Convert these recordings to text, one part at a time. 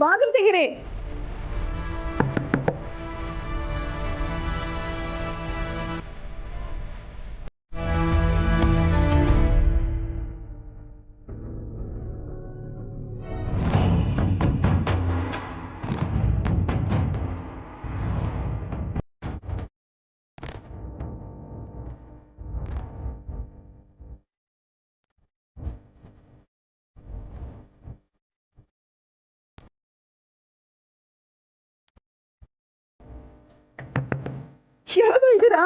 ಬಾಗಿಲು ತೆಗೀರಿ. ಯಾರು ಇದ್ದೀರಾ?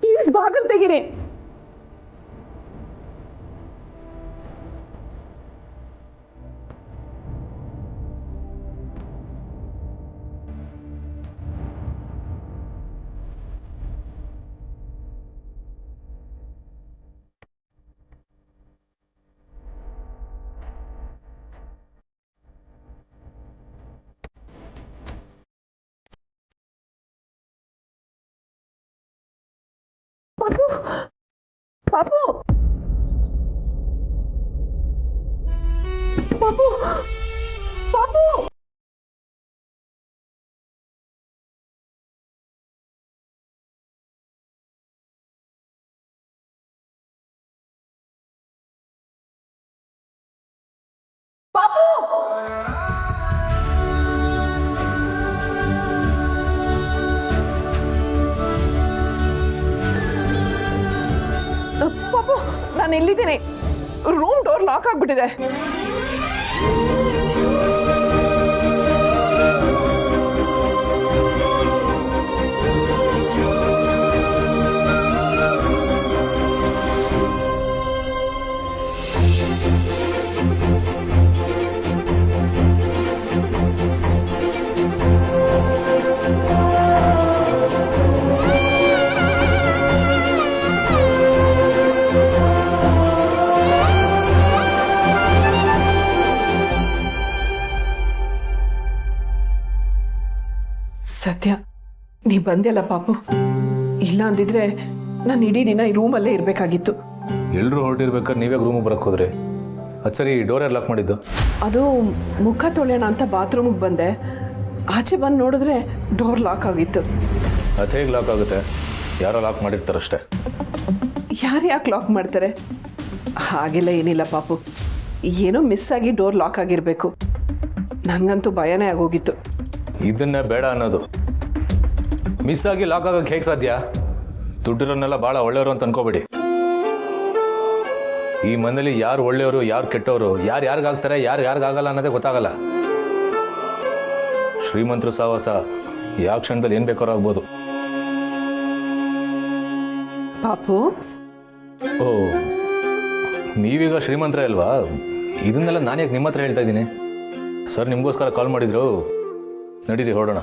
ಪ್ಲೀಸ್ ಬಾಗಿಲು ತೆಗೀರಿ. ಪಾಪು, ಪಾಪು, ಪಾಪು, ಪಾಪು. ಪಾಪು, ಪಾಪು, ನಾನು ಎಲ್ಲಿದ್ದೀನಿ? ರೂಮ್ ಡೋರ್ ಲಾಕ್ ಆಗ್ಬಿಟ್ಟಿದೆ. ಸತ್ಯ, ನೀ ಬಂದ್ಯಲ್ಲ ಪಾಪು. ಇಲ್ಲ ಅಂದಿದ್ರೆ ನಾನು ಇಡೀ ದಿನ ಈ ರೂಮಲ್ಲೇ ಇರಬೇಕಾಗಿತ್ತು. ಎಲ್ಲರೂ ಹೊರಟಿರ್ಬೇಕಾದ್ರೆ ನೀವೇ ರೂಮಿಗೆ ಬರಕ್ಕೆ ಹೋದ್ರಿ? ಅದು ಸರಿ, ಡೋರ್ ಯಾರು ಲಾಕ್ ಮಾಡಿದ್ದು? ಅದು ಮುಖ ತೊಳೆಯೋಣ ಅಂತ ಬಾತ್ರೂಮಿಗೆ ಬಂದೆ. ಆಚೆ ಬಂದು ನೋಡಿದ್ರೆ ಡೋರ್ ಲಾಕ್ ಆಗಿತ್ತು. ಅದು ಹೇಗೆ ಲಾಕ್ ಆಗುತ್ತೆ? ಯಾರೋ ಲಾಕ್ ಮಾಡಿರ್ತಾರಷ್ಟೇ. ಯಾರು ಯಾಕೆ ಲಾಕ್ ಮಾಡ್ತಾರೆ? ಹಾಗೆಲ್ಲ ಏನಿಲ್ಲ ಪಾಪು, ಏನೋ ಮಿಸ್ ಆಗಿ ಡೋರ್ ಲಾಕ್ ಆಗಿರಬೇಕು. ನನಗಂತೂ ಭಯನೇ ಆಗೋಗಿತ್ತು. ಇದನ್ನೇ ಬೇಡ ಅನ್ನೋದು. ಮಿಸ್ ಆಗಿ ಲಾಕ್ ಆಗೋಕ್ಕೆ ಹೇಗೆ ಸಾಧ್ಯ? ದುಡ್ಡಿರೋನ್ನೆಲ್ಲ ಭಾಳ ಒಳ್ಳೆಯವರು ಅಂತ ಅನ್ಕೋಬೇಡಿ. ಈ ಮನೇಲಿ ಯಾರು ಒಳ್ಳೆಯವರು, ಯಾರು ಕೆಟ್ಟವರು, ಯಾರು ಯಾರಿಗಾಗ್ತಾರೆ, ಯಾರು ಯಾರಿಗಾಗಲ್ಲ ಅನ್ನೋದೇ ಗೊತ್ತಾಗಲ್ಲ. ಶ್ರೀಮಂತರು ಸಹವಾಸ ಯಾವ ಕ್ಷಣದಲ್ಲಿ ಏನು ಬೇಕಾದ್ರೂ ಆಗ್ಬೋದು. ಪಾಪು, ಓ, ನೀವೀಗ ಶ್ರೀಮಂತರ ಅಲ್ವಾ? ಇದನ್ನೆಲ್ಲ ನಾನು ಯಾಕೆ ನಿಮ್ಮ ಹತ್ರ ಹೇಳ್ತಾ ಇದ್ದೀನಿ? ಸರ್ ನಿಮಗೋಸ್ಕರ ಕಾಲ್ ಮಾಡಿದ್ರು. ನಡೀರಿ ಹೊರಡೋಣ.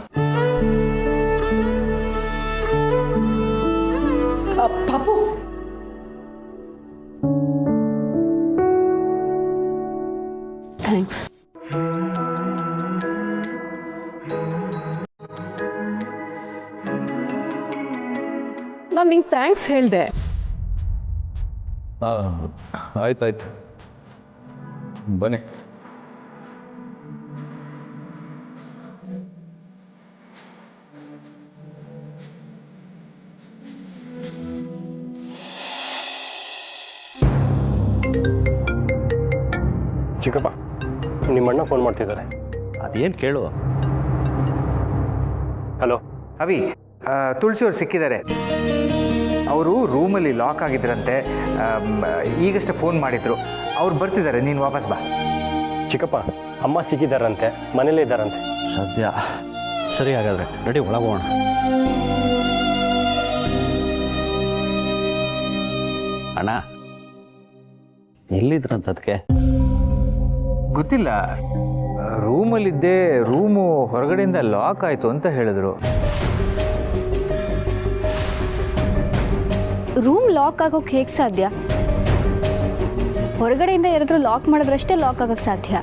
ಪಾಪು, ಥ್ಯಾಂಕ್ಸ್. ನಾನು ನಿಂಗೆ ಥ್ಯಾಂಕ್ಸ್ ಹೇಳಿದೆ. ಆಯ್ತಾಯ್ತು, ಬನ್ನಿ. ಚಿಕ್ಕಪ್ಪ, ನಿಮ್ಮಣ್ಣ ಫೋನ್ ಮಾಡ್ತಿದ್ದಾರೆ. ಅದೇನು ಕೇಳು. ಹಲೋ ಅವಿ, ತುಳಸಿಯವ್ರು ಸಿಕ್ಕಿದ್ದಾರೆ. ಅವರು ರೂಮಲ್ಲಿ ಲಾಕ್ ಆಗಿದ್ದರಂತೆ. ಈಗಷ್ಟೇ ಫೋನ್ ಮಾಡಿದ್ರು. ಅವ್ರು ಬರ್ತಿದ್ದಾರೆ, ನೀನು ವಾಪಸ್ ಬಾ. ಚಿಕ್ಕಪ್ಪ, ಅಮ್ಮ ಸಿಕ್ಕಿದ್ದಾರಂತೆ, ಮನೇಲೇ ಇದ್ದಾರಂತೆ. ಸದ್ಯ ಸರಿ, ಹಾಗಾದರೆ ರೆಡಿ, ಒಳಗೋಣ. ಅಣ್ಣ ಎಲ್ಲಿದ್ರಂತ? ಅದಕ್ಕೆ ಗೊತ್ತಿಲ್ಲ. ರೂಮಲ್ಲಿದ್ದೆ, ರೂಮು ಹೊರಗಡೆಯಿಂದ ಲಾಕ್ ಆಯಿತು ಅಂತ ಹೇಳಿದ್ರು. ರೂಮ್ ಲಾಕ್ ಆಗೋಕೆ ಹೇಗೆ ಸಾಧ್ಯ? ಹೊರಗಡೆಯಿಂದ ಯಾರಾದರೂ ಲಾಕ್ ಮಾಡಿದ್ರಷ್ಟೇ ಲಾಕ್ ಆಗೋಕ್ಕೆ ಸಾಧ್ಯ.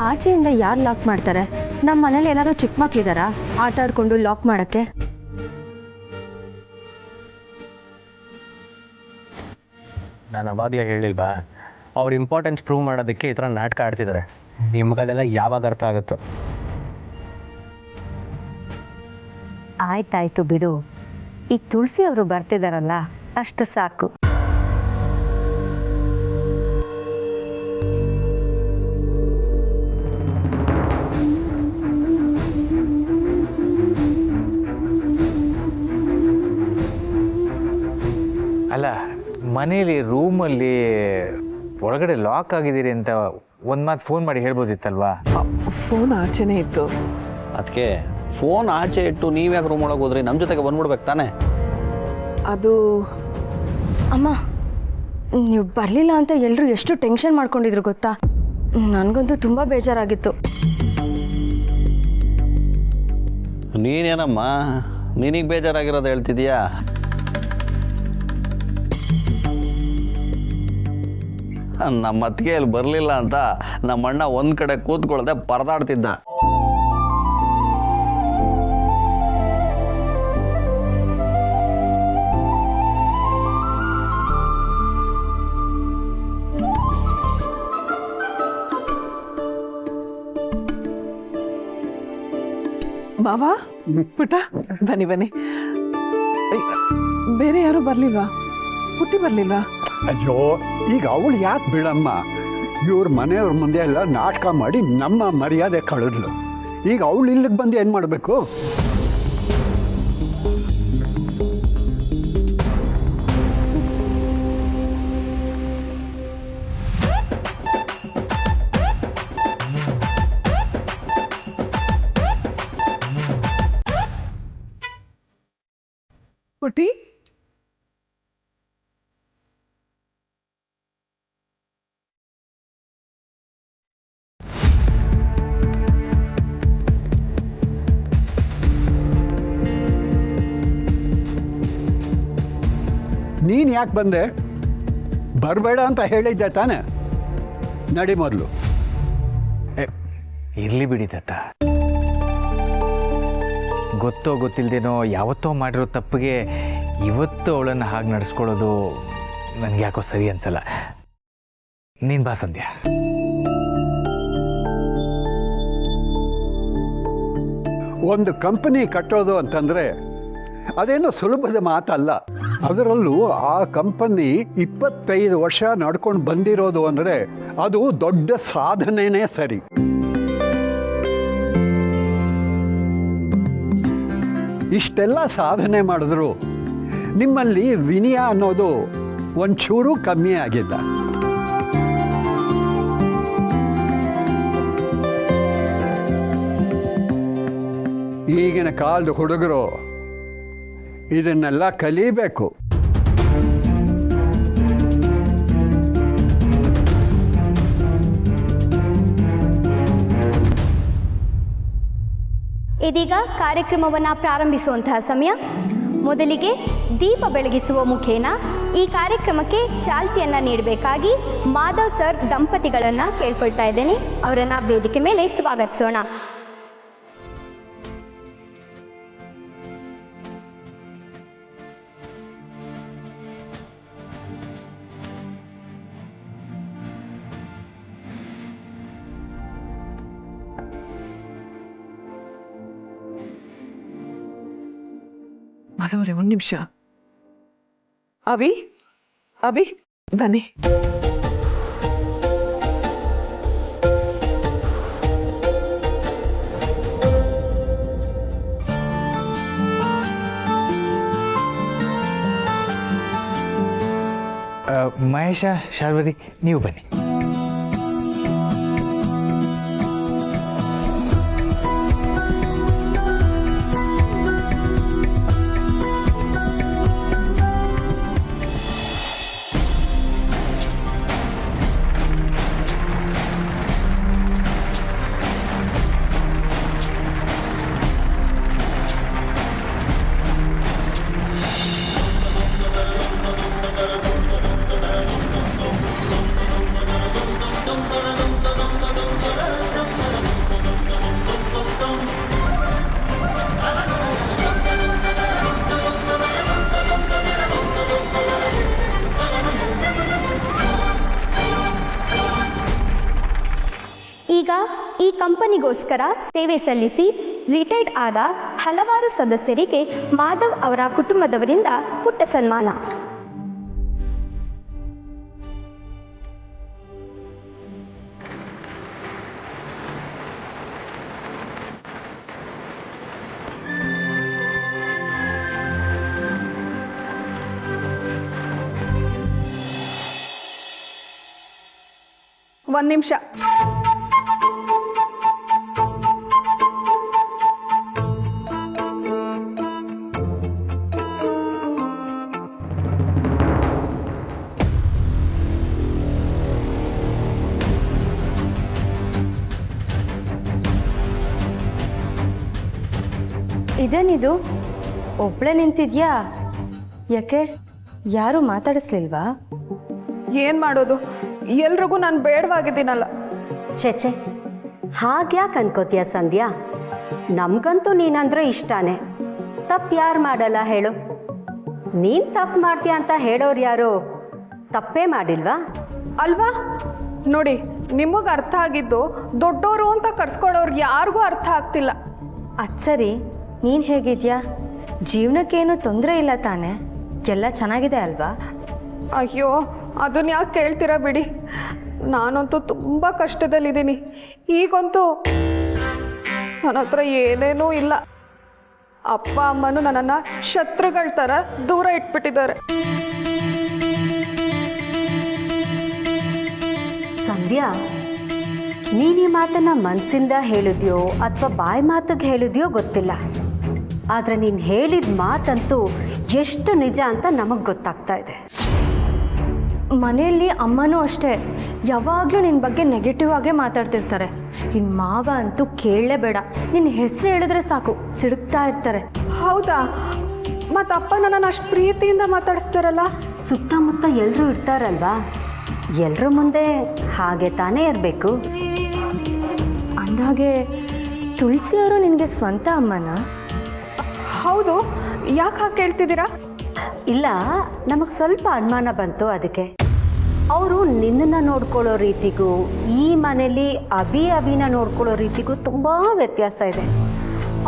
ಆಚೆಯಿಂದ ಯಾರು ಲಾಕ್ ಮಾಡ್ತಾರೆ? ನಮ್ಮ ಮನೇಲಿ ಏನಾದರೂ ಚಿಕ್ಕ ಮಕ್ಳಿದಾರಾ ಆಟ ಆಡ್ಕೊಂಡು ಲಾಕ್ ಮಾಡೋಕ್ಕೆ? ನಾನು ಅವಾಗಲೇ ಹೇಳಿಲ್ವಾ, ಅವ್ರ ಇಂಪಾರ್ಟೆನ್ಸ್ ಪ್ರೂವ್ ಮಾಡೋದಕ್ಕೆ ಈ ಥರ ನಾಟಕ ಆಡ್ತಿದ್ದಾರೆ. ನಿಮ್ಗದೆಲ್ಲ ಯಾವಾಗ ಅರ್ಥ ಆಗುತ್ತೋ. ಆಯ್ತಾಯ್ತು ಬಿಡು, ಈ ತುಳಸಿ ಅವರು ಬರ್ತಿದಾರಲ್ಲ ಅಷ್ಟು ಸಾಕು. ಅಲ್ಲ, ಮನೇಲಿ ರೂಮಲ್ಲಿ ಒಳಗಡೆ ಲಾಕ್ ಆಗಿದ್ದೀರಿ ಅಂತ ಒಂದು ಮಾತು ಫೋನ್ ಮಾಡಿ ಹೇಳ್ಬೋದಿತ್ತಲ್ವಾ? ಫೋನ್ ಆಚೆನೇ ಇತ್ತು. ಅದಕ್ಕೆ ಫೋನ್ ಆಚೆ ಇಟ್ಟು ನೀವ್ಯಾಕೆ ರೂಮ್ ಒಳಗೆ ಹೋದ್ರಿ? ನಮ್ಮ ಜೊತೆಗೆ ಬಂದ್ಬಿಡ್ಬೇಕು ತಾನೇ. ಅದು ಅಮ್ಮ, ನೀವು ಬರಲಿಲ್ಲ ಅಂತ ಎಲ್ಲರೂ ಎಷ್ಟು ಟೆನ್ಷನ್ ಮಾಡ್ಕೊಂಡಿದ್ರು ಗೊತ್ತಾ? ನನಗಂತೂ ತುಂಬ ಬೇಜಾರಾಗಿತ್ತು. ನೀನೇನಮ್ಮ ನಿನಗೆ ಬೇಜಾರಾಗಿರೋದು ಹೇಳ್ತಿದ್ಯಾ? ನಮ್ಮ ಅತ್ತಿಗೆ ಇಲ್ಲಿ ಬರಲಿಲ್ಲ ಅಂತ ನಮ್ಮ ಅಣ್ಣ ಒಂದು ಕಡೆ ಕೂತ್ಕೊಳ್ಳದೆ ಪರದಾಡ್ತಿದ್ದ. ಮಾವ, ಪುಟ್ಟ ಬನ್ನಿ ಬನ್ನಿ. ಬೇರೆ ಯಾರು ಬರ್ಲಿಲ್ವಾ? ಪುಟ್ಟಿ ಬರ್ಲಿಲ್ವಾ? ಅಯ್ಯೋ, ಈಗ ಅವಳು ಯಾಕೆ ಬಿಡಮ್ಮ? ಇವ್ರ ಮನೆಯವ್ರ ಮುಂದೆ ಎಲ್ಲ ನಾಟಕ ಮಾಡಿ ನಮ್ಮ ಮರ್ಯಾದೆ ಕಳೆದ್ಲು. ಈಗ ಅವಳು ಇಲ್ಲಿಗೆ ಬಂದು ಏನು ಮಾಡಬೇಕು? ಪುಟ್ಟಿ, ನೀನು ಯಾಕೆ ಬಂದೆ? ಬರಬೇಡ ಅಂತ ಹೇಳಿದ್ದೆ ತಾನೆ. ನಡಿ ಮೊದಲು. ಇರಲಿ ಬಿಡಿ ದತ್ತ. ಗೊತ್ತೋ ಗೊತ್ತಿಲ್ಲದೇನೋ ಯಾವತ್ತೋ ಮಾಡಿರೋ ತಪ್ಪಿಗೆ ಇವತ್ತು ಅವಳನ್ನು ಹಾಗೆ ನಡೆಸ್ಕೊಳ್ಳೋದು ನನಗೆ ಯಾಕೋ ಸರಿ ಅನ್ಸಲ್ಲ. ನೀನು ಬಾ ಸಂಧ್ಯಾ. ಒಂದು ಕಂಪನಿ ಕಟ್ಟೋದು ಅಂತಂದರೆ ಅದೇನೋ ಸುಲಭದ ಮಾತಲ್ಲ. ಅದರಲ್ಲೂ ಆ ಕಂಪನಿ 25 ವರ್ಷ ನಡ್ಕೊಂಡು ಬಂದಿರೋದು ಅಂದರೆ ಅದು ದೊಡ್ಡ ಸಾಧನೆನೇ ಸರಿ. ಇಷ್ಟೆಲ್ಲ ಸಾಧನೆ ಮಾಡಿದ್ರು ನಿಮ್ಮಲ್ಲಿ ವಿನಯ ಅನ್ನೋದು ಒಂಚೂರು ಕಮ್ಮಿ ಆಗಿಲ್ಲ. ಈಗಿನ ಕಾಲದ ಹುಡುಗರು ಇದನ್ನೆಲ್ಲ ಕಲಿಬೇಕು. ಇದೀಗ ಕಾರ್ಯಕ್ರಮವನ್ನು ಪ್ರಾರಂಭಿಸುವಂತಹ ಸಮಯ. ಮೊದಲಿಗೆ ದೀಪ ಬೆಳಗಿಸುವ ಮುಖೇನ ಈ ಕಾರ್ಯಕ್ರಮಕ್ಕೆ ಚಾಲ್ತಿಯನ್ನು ನೀಡಬೇಕಾಗಿ ಮಾಧವ್ ಸರ್ ದಂಪತಿಗಳನ್ನು ಕೇಳ್ಕೊಳ್ತಾ ಇದ್ದೇನೆ. ಅವರನ್ನು ವೇದಿಕೆ ಮೇಲೆ ಸ್ವಾಗತಿಸೋಣ. ಮಾಧವರೇ, ಒಂದು ನಿಮಿಷ. ಅಭಿ, ಅಭಿ ಬನ್ನಿ. ಮಹೇಶ, ಶಾರ್ವರಿ, ನೀವು ಬನ್ನಿ. ಈಗ ಈ ಕಂಪನಿಗೋಸ್ಕರ ಸೇವೆ ಸಲ್ಲಿಸಿ ರಿಟೈರ್ಡ್ ಆದ ಹಲವಾರು ಸದಸ್ಯರಿಗೆ ಮಾಧವ್ ಅವರ ಕುಟುಂಬದವರಿಂದ ಪುಟ್ಟ ಸನ್ಮಾನ. ಒಂದು ನಿಮಿಷ. ಇದೇನಿದು ಒಬ್ಳೆ ನಿಂತಿದ್ಯಾ? ಯಾಕೆ ಯಾರು ಮಾತಾಡಿಸ್ಲಿಲ್ವಾ? ಏನು ಮಾಡೋದು, ಎಲ್ರಿಗೂ ನಾನು ಬೇಡವಾಗಿದ್ದೀನಲ್ಲ. ಛೆಛೆ, ಹಾಗ್ಯಾಕೆ ಅನ್ಕೋತೀಯ ಸಂಧ್ಯಾ? ನಮಗಂತೂ ನೀನಂದ್ರೆ ಇಷ್ಟನೇ. ತಪ್ಪು ಯಾರು ಮಾಡಲ್ಲ ಹೇಳು? ನೀನು ತಪ್ಪು ಮಾಡ್ತೀಯ ಅಂತ ಹೇಳೋರು ಯಾರು ತಪ್ಪೇ ಮಾಡಿಲ್ವಾ? ಅಲ್ವಾ? ನೋಡಿ, ನಿಮಗೆ ಅರ್ಥ ಆಗಿದ್ದು ದೊಡ್ಡೋರು ಅಂತ ಕರ್ಸ್ಕೊಳ್ಳೋರ್ಗೆ ಯಾರಿಗೂ ಅರ್ಥ ಆಗ್ತಿಲ್ಲ. ಅದು ಸರಿ, ನೀನು ಹೇಗಿದ್ಯಾ? ಜೀವನಕ್ಕೇನು ತೊಂದರೆ ಇಲ್ಲ ತಾನೆ? ಎಲ್ಲ ಚೆನ್ನಾಗಿದೆ ಅಲ್ವಾ? ಅಯ್ಯೋ, ಅದನ್ನ ಯಾಕೆ ಕೇಳ್ತೀರಾ ಬಿಡಿ. ನಾನಂತೂ ತುಂಬ ಕಷ್ಟದಲ್ಲಿದ್ದೀನಿ. ಈಗಂತೂ ನನ್ನ ಹತ್ರ ಏನೇನೂ ಇಲ್ಲ. ಅಪ್ಪ ಅಮ್ಮನೂ ನನ್ನನ್ನು ಶತ್ರುಗಳ ಥರ ದೂರ ಇಟ್ಬಿಟ್ಟಿದ್ದಾರೆ. ಸಂಧ್ಯಾ, ನೀನು ಈ ಮಾತನ್ನ ಮನಸ್ಸಿಂದ ಹೇಳಿದ್ಯೋ ಅಥವಾ ಬಾಯಿ ಮಾತಿಗೆ ಹೇಳಿದ್ಯೋ ಗೊತ್ತಿಲ್ಲ. ಆದರೆ ನೀನು ಹೇಳಿದ ಮಾತಂತೂ ಎಷ್ಟು ನಿಜ ಅಂತ ನಮಗೆ ಗೊತ್ತಾಗ್ತಾ ಇದೆ. ಮನೆಯಲ್ಲಿ ಅಮ್ಮನೂ ಅಷ್ಟೇ, ಯಾವಾಗಲೂ ನಿನ್ನ ಬಗ್ಗೆ ನೆಗೆಟಿವ್ ಆಗೇ ಮಾತಾಡ್ತಿರ್ತಾರೆ. ನಿನ್ನ ಮಾವ ಅಂತೂ ಕೇಳಲೇಬೇಡ, ನಿನ್ನ ಹೆಸರು ಹೇಳಿದ್ರೆ ಸಾಕು ಸಿಡುಕ್ತಾ ಇರ್ತಾರೆ. ಹೌದಾ? ಮತ್ತು ಅಪ್ಪ ನನ್ನನ್ನು ಅಷ್ಟು ಪ್ರೀತಿಯಿಂದ ಮಾತಾಡಿಸ್ತಾರಲ್ಲ. ಸುತ್ತಮುತ್ತ ಎಲ್ಲರೂ ಇರ್ತಾರಲ್ವಾ, ಎಲ್ಲರ ಮುಂದೆ ಹಾಗೆ ತಾನೇ ಇರಬೇಕು. ಅಂದಾಗೆ ತುಳಸಿಯವರು ನಿನಗೆ ಸ್ವಂತ ಅಮ್ಮನ? ಹೌದು, ಯಾಕೆ ಹಾಗೆ ಕೇಳ್ತಿದ್ದೀರಾ? ಇಲ್ಲ, ನಮಗೆ ಸ್ವಲ್ಪ ಅನುಮಾನ ಬಂತು ಅದಕ್ಕೆ. ಅವರು ನಿನ್ನನ್ನು ನೋಡ್ಕೊಳ್ಳೋ ರೀತಿಗೂ ಈ ಮನೇಲಿ ಅಭಿನ ನೋಡ್ಕೊಳ್ಳೋ ರೀತಿಗೂ ತುಂಬ ವ್ಯತ್ಯಾಸ ಇದೆ.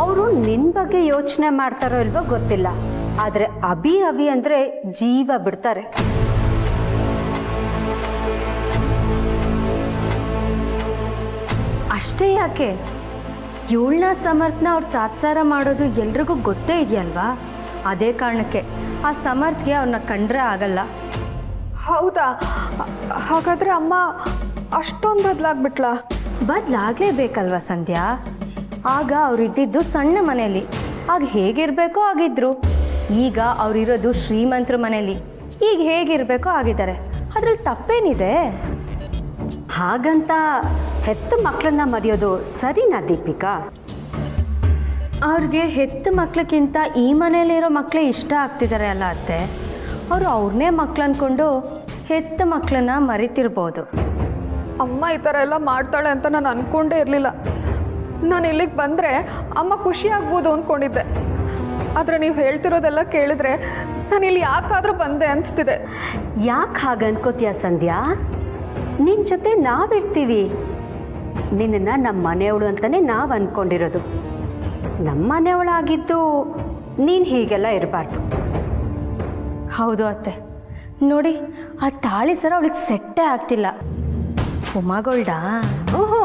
ಅವರು ನಿನ್ನ ಬಗ್ಗೆ ಯೋಚನೆ ಮಾಡ್ತಾರೋ ಇಲ್ವೋ ಗೊತ್ತಿಲ್ಲ, ಆದರೆ ಅಭಿ ಅಂದರೆ ಜೀವ ಬಿಡ್ತಾರೆ. ಅಷ್ಟೇ ಯಾಕೆ, ಇವಳನ್ನ ಸಮರ್ಥನ ಅವ್ರು ತಾತ್ಸಾರ ಮಾಡೋದು ಎಲ್ರಿಗೂ ಗೊತ್ತೇ ಇದೆಯಲ್ವಾ? ಅದೇ ಕಾರಣಕ್ಕೆ ಆ ಸಮರ್ಥ್ಗೆ ಅವ್ರನ್ನ ಕಂಡ್ರೆ ಆಗಲ್ಲ. ಹೌದಾ? ಹಾಗಾದರೆ ಅಮ್ಮ ಅಷ್ಟೊಂದು ಬದಲಾಗ್ಬಿಟ್ಲಾ? ಬದಲಾಗಲೇಬೇಕಲ್ವ ಸಂಧ್ಯಾ? ಆಗ ಅವರಿದ್ದಿದ್ದು ಸಣ್ಣ ಮನೆಯಲ್ಲಿ, ಆಗ ಹೇಗಿರಬೇಕೋ ಆಗಿದ್ರು. ಈಗ ಅವರಿರೋದು ಶ್ರೀಮಂತರ ಮನೆಯಲ್ಲಿ, ಈಗ ಹೇಗಿರಬೇಕೋ ಆಗಿದ್ದಾರೆ. ಅದ್ರಲ್ಲಿ ತಪ್ಪೇನಿದೆ? ಹಾಗಂತ ಹೆತ್ತ ಮಕ್ಕಳನ್ನ ಮರೆಯೋದು ಸರಿನಾ ದೀಪಿಕಾ? ಅವ್ರಿಗೆ ಹೆತ್ತ ಮಕ್ಳಕ್ಕಿಂತ ಈ ಮನೇಲಿರೋ ಮಕ್ಕಳೇ ಇಷ್ಟ ಆಗ್ತಿದ್ದಾರೆ ಅಲ್ಲ ಅತ್ತೆ. ಅವರು ಅವ್ರನ್ನೇ ಮಕ್ಳು ಅಂದ್ಕೊಂಡು ಹೆತ್ತ ಮಕ್ಕಳನ್ನ ಮರಿತಿರ್ಬೋದು. ಅಮ್ಮ ಈ ಥರ ಎಲ್ಲ ಮಾಡ್ತಾಳೆ ಅಂತ ನಾನು ಅಂದ್ಕೊಂಡೇ ಇರಲಿಲ್ಲ. ನಾನು ಇಲ್ಲಿಗೆ ಬಂದರೆ ಅಮ್ಮ ಖುಷಿ ಆಗ್ಬೋದು ಅಂದ್ಕೊಂಡಿದ್ದೆ. ಆದರೆ ನೀವು ಹೇಳ್ತಿರೋದೆಲ್ಲ ಕೇಳಿದ್ರೆ ನಾನು ಇಲ್ಲಿ ಯಾಕಾದರೂ ಬಂದೆ ಅನಿಸ್ತಿದೆ. ಯಾಕೆ ಹಾಗೆ ಅನ್ಕೋತೀಯ ಸಂಧ್ಯಾ? ನಿನ್ನ ಜೊತೆ ನಾವಿರ್ತೀವಿ. ನಿನ್ನನ್ನು ನಮ್ಮ ಮನೆಯವಳು ಅಂತಲೇ ನಾವು ಅಂದ್ಕೊಂಡಿರೋದು. ನಮ್ಮ ಮನೆಯವಳಾಗಿದ್ದು ನೀನು ಹೀಗೆಲ್ಲ ಇರಬಾರ್ದು. ಹೌದು ಅತ್ತೆ, ನೋಡಿ ಆ ತಾಳಿ ಸರ ಅವಳಿಗೆ ಸೆಟ್ಟೇ ಆಗ್ತಿಲ್ಲ. ಉಮಾಗೋಲ್ಡಾ? ಓಹೋ,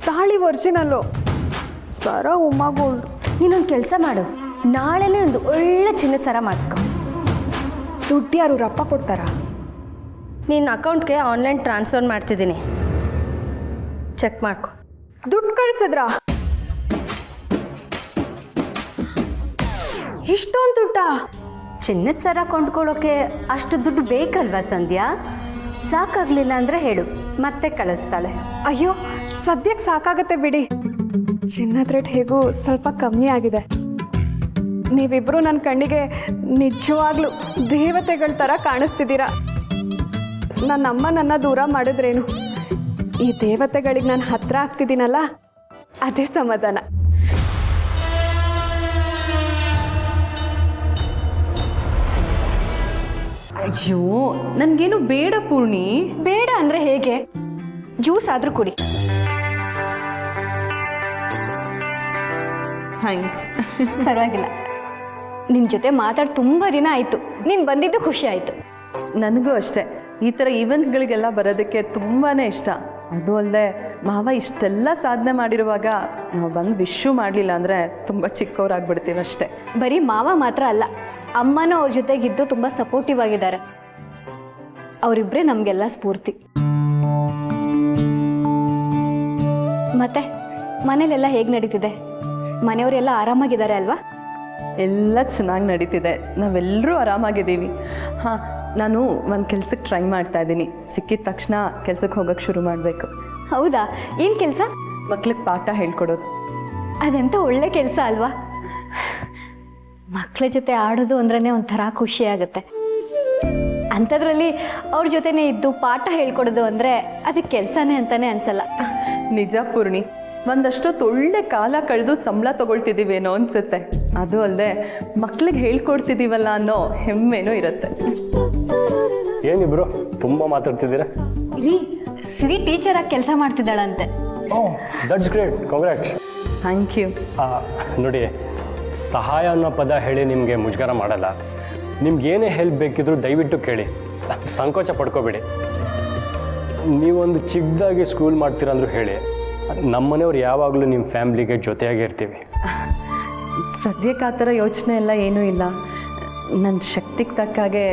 ತಾಳಿ ಒರಿಜಿನಲ್ಲು, ಸರ ಉಮಾಗೋಲ್ಡ್. ನೀನೊಂದು ಕೆಲಸ ಮಾಡು, ನಾಳೆನೇ ಒಂದು ಒಳ್ಳೆ ಚಿನ್ನದ ಸರ ಮಾಡಿಸ್ಕೊ. ದುಡ್ಡು ಯಾರು ರಪ್ಪ ಕೊಡ್ತಾರಾ? ನಿನ್ನ ಅಕೌಂಟ್ಗೆ ಆನ್ಲೈನ್ ಟ್ರಾನ್ಸ್ಫರ್ ಮಾಡ್ತಿದ್ದೀನಿ, ಚೆಕ್ ಮಾಡ್ಕೊ. ದುಡ್ಡು ಕಳ್ಸಿದ್ರಾ? ಇಷ್ಟೊಂದು ದುಡ್ಡಾ? ಚಿನ್ನದ ಸರ ಕೊಂಡ್ಕೊಳ್ಳೋಕೆ ಅಷ್ಟು ದುಡ್ಡು ಬೇಕಲ್ವಾ ಸಂಧ್ಯಾ? ಸಾಕಾಗಲಿಲ್ಲ ಅಂದರೆ ಹೇಳು, ಮತ್ತೆ ಕಳಿಸ್ತಾಳೆ. ಅಯ್ಯೋ, ಸದ್ಯಕ್ಕೆ ಸಾಕಾಗತ್ತೆ ಬಿಡಿ. ಚಿನ್ನದ ರೇಟ್ ಹೇಗೂ ಸ್ವಲ್ಪ ಕಮ್ಮಿ ಆಗಿದೆ. ನೀವಿಬ್ಬರು ನನ್ನ ಕಣ್ಣಿಗೆ ನಿಜವಾಗ್ಲೂ ದೇವತೆಗಳ ಥರ ಕಾಣಿಸ್ತಿದ್ದೀರಾ. ನನ್ನಮ್ಮ ನನ್ನ ದೂರ ಮಾಡಿದ್ರೇನು, ಈ ದೇವತೆಗಳಿಗೆ ನಾನು ಹತ್ರ ಆಗ್ತಿದ್ದೀನಲ್ಲ, ಅದೇ ಸಮಾಧಾನ. ಅಯ್ಯೋ, ನನಗೇನು ಬೇಡ ಪೂರ್ಣಿ. ಬೇಡ ಅಂದರೆ ಹೇಗೆ? ಜ್ಯೂಸ್ ಆದರೂ ಕುಡಿ. ಥ್ಯಾಂಕ್ಸ್. ಪರವಾಗಿಲ್ಲ. ನಿನ್ನ ಜೊತೆ ಮಾತಾಡಿ ತುಂಬ ದಿನ ಆಯಿತು. ನೀನು ಬಂದಿದ್ದು ಖುಷಿ ಆಯಿತು. ನನಗೂ ಅಷ್ಟೇ. ಈ ಥರ ಈವೆಂಟ್ಸ್ಗಳಿಗೆಲ್ಲ ಬರೋದಕ್ಕೆ ತುಂಬಾ ಇಷ್ಟ. ಅದು ಅಲ್ಲದೆ ಮಾವ ಇಷ್ಟೆಲ್ಲ ಸಾಧನೆ ಮಾಡಿರುವಾಗ ನಾವು ಬಂದು ವಿಶ್ಶು ಮಾಡಲಿಲ್ಲ ಅಂದರೆ ತುಂಬ ಚಿಕ್ಕವರಾಗ್ಬಿಡ್ತೀವಿ ಅಷ್ಟೇ. ಬರೀ ಮಾವ ಮಾತ್ರ ಅಲ್ಲ, ಅಮ್ಮನೂ ಅವ್ರ ಜೊತೆಗಿದ್ದು ತುಂಬ ಸಪೋರ್ಟಿವ್ ಆಗಿದ್ದಾರೆ. ಅವರಿಬ್ಬರೇ ನಮಗೆಲ್ಲ ಸ್ಫೂರ್ತಿ. ಮತ್ತೆ ಮನೇಲೆಲ್ಲ ಹೇಗೆ ನಡೀತಿದೆ? ಮನೆಯವರೆಲ್ಲ ಆರಾಮಾಗಿದ್ದಾರೆ ಅಲ್ವಾ? ಎಲ್ಲ ಚೆನ್ನಾಗಿ ನಡೀತಿದೆ, ನಾವೆಲ್ಲರೂ ಆರಾಮಾಗಿದ್ದೀವಿ. ಹಾಂ, ನಾನು ಒಂದು ಕೆಲ್ಸಕ್ಕೆ ಟ್ರೈ ಮಾಡ್ತಾ ಇದ್ದೀನಿ. ಸಿಕ್ಕಿದ ತಕ್ಷಣ ಕೆಲ್ಸಕ್ಕೆ ಹೋಗೋಕ್ಕೆ ಶುರು ಮಾಡಬೇಕು. ಹೌದಾ? ಏನು ಕೆಲಸ? ಮಕ್ಳಿಗೆ ಪಾಠ ಹೇಳ್ಕೊಡೋದು. ಅದೆಂತ ಒಳ್ಳೆ ಕೆಲಸ ಅಲ್ವಾ? ಮಕ್ಕಳ ಜೊತೆ ಆಡೋದು ಅಂದ್ರೇ ಒಂಥರ ಖುಷಿ ಆಗುತ್ತೆ. ಅಂಥದ್ರಲ್ಲಿ ಅವ್ರ ಜೊತೆನೇ ಇದ್ದು ಪಾಠ ಹೇಳ್ಕೊಡೋದು ಅಂದರೆ ಅದಕ್ಕೆ ಕೆಲಸನೇ ಅಂತಲೇ ಅನಿಸಲ್ಲ. ನಿಜ ಪೂರ್ಣಿ, ಒಂದಷ್ಟೊತ್ತು ಒಳ್ಳೆ ಕಾಲ ಕಳೆದು ಸಂಬಳ ತೊಗೊಳ್ತಿದ್ದೀವೇನೋ ಅನಿಸುತ್ತೆ. ಅದು ಅಲ್ಲದೆ ಮಕ್ಳಿಗೆ ಹೇಳ್ಕೊಡ್ತಿದ್ದೀವಲ್ಲ ಅನ್ನೋ ಹೆಮ್ಮೆನೂ ಇರುತ್ತೆ. ಏನಿಬ್ರು ತುಂಬ ಮಾತಾಡ್ತಿದ್ದೀರಾ? ರೀ, ಸಿರಿ ಟೀಚರಾಗಿ ಕೆಲಸ ಮಾಡ್ತಿದ್ದಾಳಂತೆ. That's great, congrats. Thank you. ನೋಡಿ, ಸಹಾಯ ಅನ್ನೋ ಪದ ಹೇಳಿ ನಿಮಗೆ ಮುಜುಗರ ಮಾಡಲ್ಲ. ನಿಮ್ಗೆ ಏನೇ ಹೆಲ್ಪ್ ಬೇಕಿದ್ರೂ ದಯವಿಟ್ಟು ಕೇಳಿ, ಸಂಕೋಚ ಪಡ್ಕೋಬೇಡಿ. ನೀವೊಂದು ಚಿಕ್ಕದಾಗಿ ಸ್ಕೂಲ್ ಮಾಡ್ತೀರಂದ್ರೂ ಹೇಳಿ, ನಮ್ಮನೆಯವ್ರು ಯಾವಾಗಲೂ ನಿಮ್ಮ ಫ್ಯಾಮ್ಲಿಗೆ ಜೊತೆಯಾಗಿ ಇರ್ತೀವಿ. ಸದ್ಯಕ್ಕೆ ಆ ಥರ ಯೋಚನೆ ಎಲ್ಲ ಏನೂ ಇಲ್ಲ. ನನ್ನ ಶಕ್ತಿಗೆ ತಕ್ಕಾಗೆ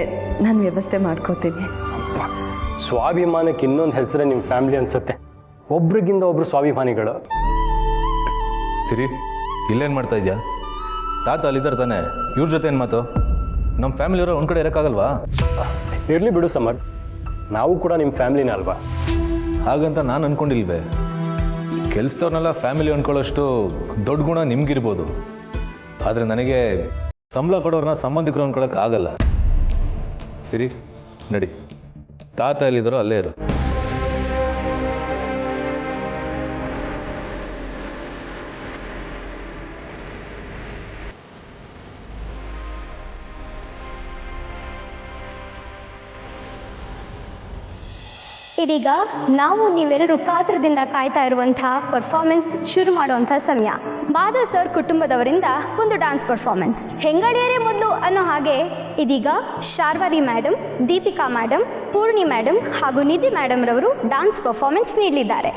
ನಾನು ವ್ಯವಸ್ಥೆ ಮಾಡ್ಕೋತೀನಿ. ಸ್ವಾಭಿಮಾನಕ್ಕೆ ಇನ್ನೊಂದು ಹೆಸರೇ ನಿಮ್ಮ ಫ್ಯಾಮ್ಲಿ ಅನಿಸುತ್ತೆ. ಒಬ್ರಿಗಿಂತ ಒಬ್ರು ಸ್ವಾಭಿಮಾನಿಗಳು. ಸಿರಿ, ಇಲ್ಲೇನು ಮಾಡ್ತಾ ಇದೆಯಾ? ತಾತ ಅಲ್ಲಿದ್ದಾರೆ ತಾನೆ, ಇವ್ರ ಜೊತೆ ಏನು ಮಾತು? ನಮ್ಮ ಫ್ಯಾಮಿಲಿಯವರು ಒಂದು ಕಡೆ ಇರೋಕ್ಕಾಗಲ್ವಾ? ಇರಲಿ ಬಿಡು ಸಮರ್, ನಾವು ಕೂಡ ನಿಮ್ಮ ಫ್ಯಾಮ್ಲಿನೇ ಅಲ್ವಾ? ಹಾಗಂತ ನಾನು ಅಂದ್ಕೊಂಡಿಲ್ವೇ. ಕೆಲಸದವ್ರನ್ನೆಲ್ಲ ಫ್ಯಾಮಿಲಿ ಅಂದ್ಕೊಳ್ಳೋಷ್ಟು ದೊಡ್ಡ ಗುಣ ನಿಮ್ಗಿರ್ಬೋದು, ಆದರೆ ನನಗೆ ಸಂಬಳ ಕೊಡೋರನ್ನ ಸಂಬಂಧಿಕರು ಅಂದ್ಕೊಳ್ಳೋಕೆ ಆಗಲ್ಲ. ಸಿರಿ, ನಡಿ, ತಾತ ಎಲ್ಲಿದ್ದಾರೋ ಅಲ್ಲೇ ಇರು. ಇದೀಗ ನಾವು ನೀವೆಲ್ಲರೂ ಕಾತರದಿಂದ ಕಾಯ್ತಾ ಇರುವಂತಹ ಪರ್ಫಾರ್ಮೆನ್ಸ್ ಶುರು ಮಾಡುವಂತಹ ಸಮಯ. ಮಾಧವ್ ಸರ್ ಕುಟುಂಬದವರಿಂದ ಒಂದು ಡಾನ್ಸ್ ಪರ್ಫಾರ್ಮೆನ್ಸ್. ಹೆಂಗಳಿಯರೇ ಮೊದಲು ಅನ್ನೋ ಹಾಗೆ ಇದೀಗ Sharvari madam, Deepika madam, Poorni madam ಹಾಗೂ ನಿಧಿ ಮೇಡಮ್ ರವರು ಡಾನ್ಸ್ ಪರ್ಫಾರ್ಮೆನ್ಸ್ ನೀಡಲಿದ್ದಾರೆ.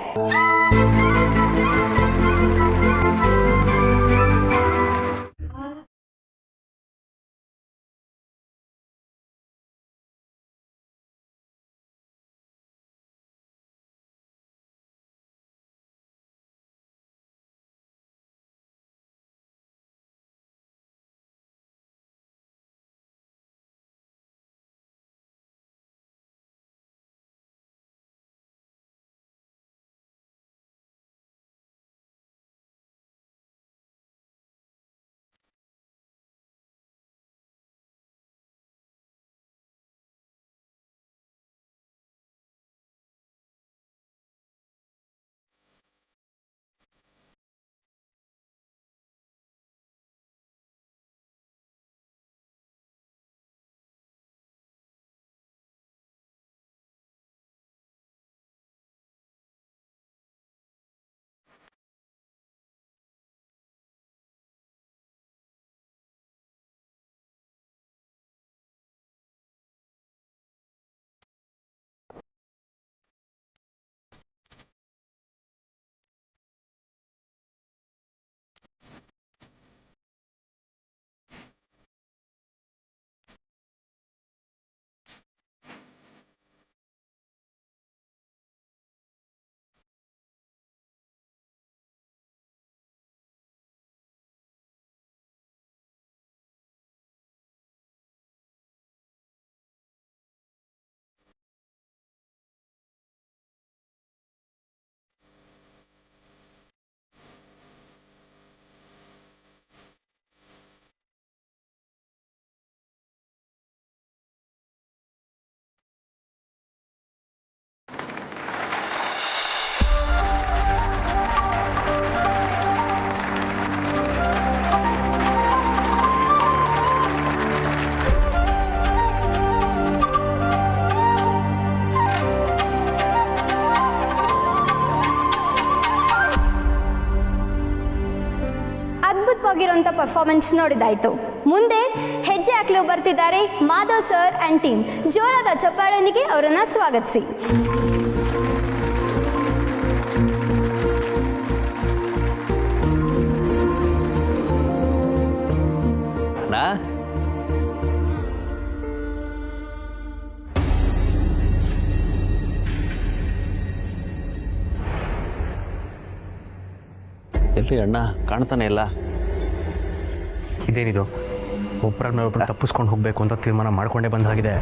ಅದ್ಭುತವಾಗಿರುವಂಥ ಪರ್ಫಾರ್ಮೆನ್ಸ್ ನೋಡಿದಾಯ್ತು. ಮುಂದೆ ಹೆಜ್ಜೆ ಹಾಕಲು ಬರ್ತಿದ್ದಾರೆ ಮಾಧವ್ ಸರ್ ಆ್ಯಂಡ್ ಟೀಮ್. ಜೋರಾದ ಚಪ್ಪಾಳೆಯೊಂದಿಗೆ ಅವರನ್ನು ಸ್ವಾಗತಿಸಿ. ಎಲ್ಲಿ ಅಣ್ಣ ಕಾಣ್ತಾನೆ ಇಲ್ಲ. ಇದೇನಿದು, ಒಬ್ಬರನ್ನ ಒಬ್ಬರು ತಪ್ಪಿಸ್ಕೊಂಡು ಹೋಗಬೇಕು ಅಂತ ತೀರ್ಮಾನ ಮಾಡ್ಕೊಂಡೇ ಬಂದಾಗಿದೆ.